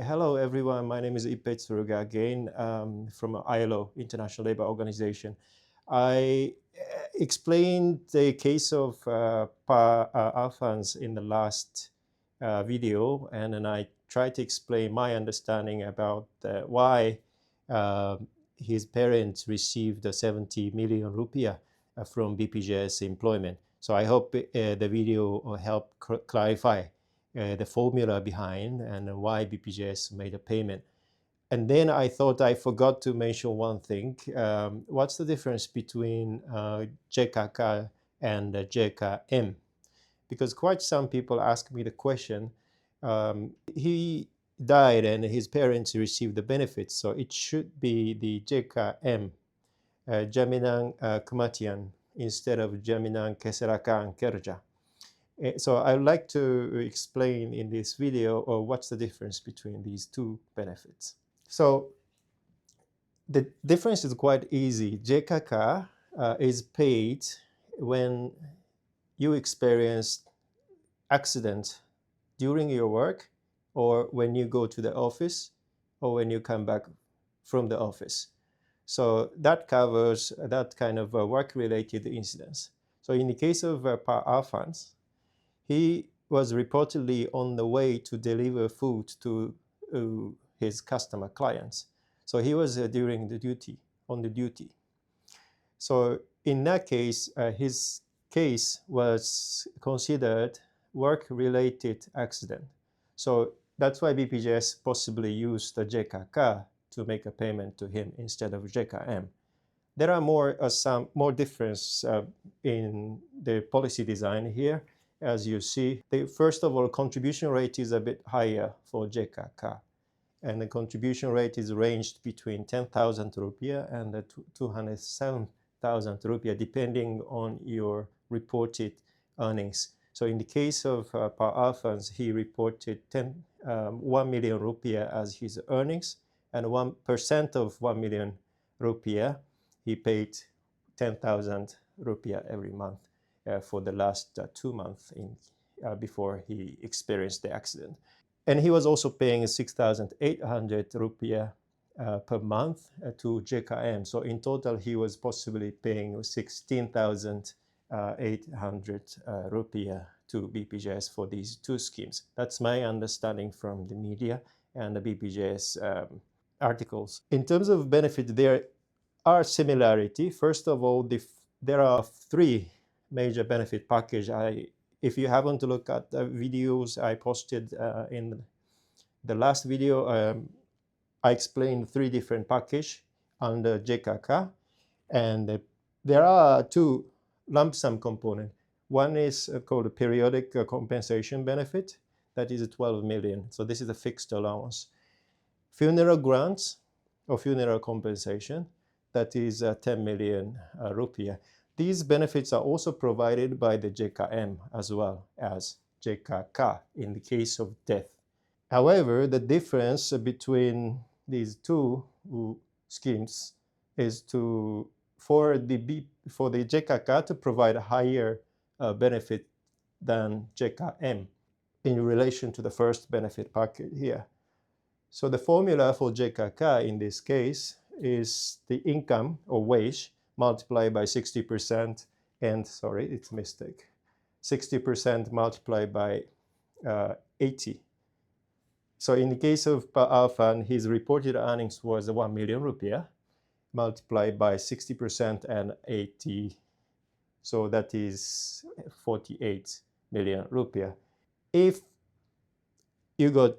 Hello, everyone. My name is Ipet Suruga again from ILO, International Labour Organization. I explained the case of Pak Affan in the last video, and then I tried to explain my understanding about why uh, his parents received the 70 million rupiah from BPJS employment. So I hope the video will help clarify the formula behind and why BPJS made a payment. And then I thought I forgot to mention one thing. What's the difference between JKK and JKM? Because quite some people ask me the question. He died and his parents received the benefits, so it should be the JKM, Jaminan Kematian, instead of Jaminan Kecelakaan Kerja. So I would like to explain in this video what's the difference between these two benefits. So the difference is quite easy. JKK is paid when you experience accident during your work, or when you go to the office, or when you come back from the office. So that covers that kind of work-related incidents. So in the case of Pak Affan, he was reportedly on the way to deliver food to his customer clients. So he was on the duty. So in that case, his case was considered work-related accident. So that's why BPJS possibly used the JKK to make a payment to him instead of JKM. There are some more difference in the policy design here. As you see, first of all, contribution rate is a bit higher for JKK. And the contribution rate is ranged between 10,000 rupiah and 207,000 rupiah, depending on your reported earnings. So in the case of Pak Affan, he reported 1 million rupiah as his earnings, and 1% of 1 million rupiah, he paid 10,000 rupiah every month for the last 2 months before he experienced the accident. And he was also paying 6,800 rupiah per month to JKM. So in total, he was possibly paying 16,800 rupiah to BPJS for these two schemes. That's my understanding from the media and the BPJS articles. In terms of benefit, there are similarity. First of all, there are three major benefit package. If you haven't looked at the videos I posted in the last video, I explained three different packages under JKK, and there are two lump sum components. One is called a periodic compensation benefit, that is 12 million. So this is a fixed allowance. Funeral grants or funeral compensation, that is 10 million rupiah. These benefits are also provided by the JKM as well as JKK in the case of death. However, the difference between these two schemes is for the JKK to provide a higher benefit than JKM in relation to the first benefit package here. So the formula for JKK in this case is the income or wage multiplied by 60%, and sorry, it's a mistake. 60% multiplied by 80. So in the case of Pak Affan, his reported earnings was 1 million rupiah multiplied by 60% and 80. So that is 48 million rupiah. If you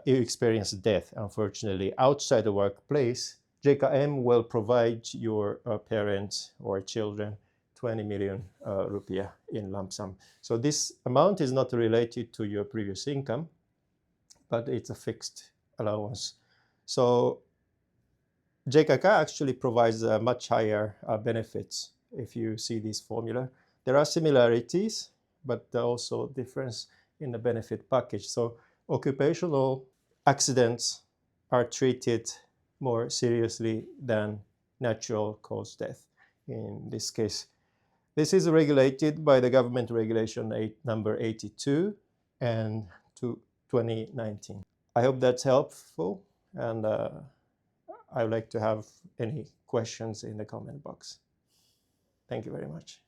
experience death, unfortunately, outside the workplace, JKM will provide your parents or children 20 million rupiah in lump sum. So this amount is not related to your previous income, but it's a fixed allowance. So JKK actually provides much higher benefits if you see this formula. There are similarities, but also difference in the benefit package. So occupational accidents are treated more seriously than natural cause death in this case. This is regulated by the government regulation number 82 and 2019. I hope that's helpful, and I would like to have any questions in the comment box. Thank you very much.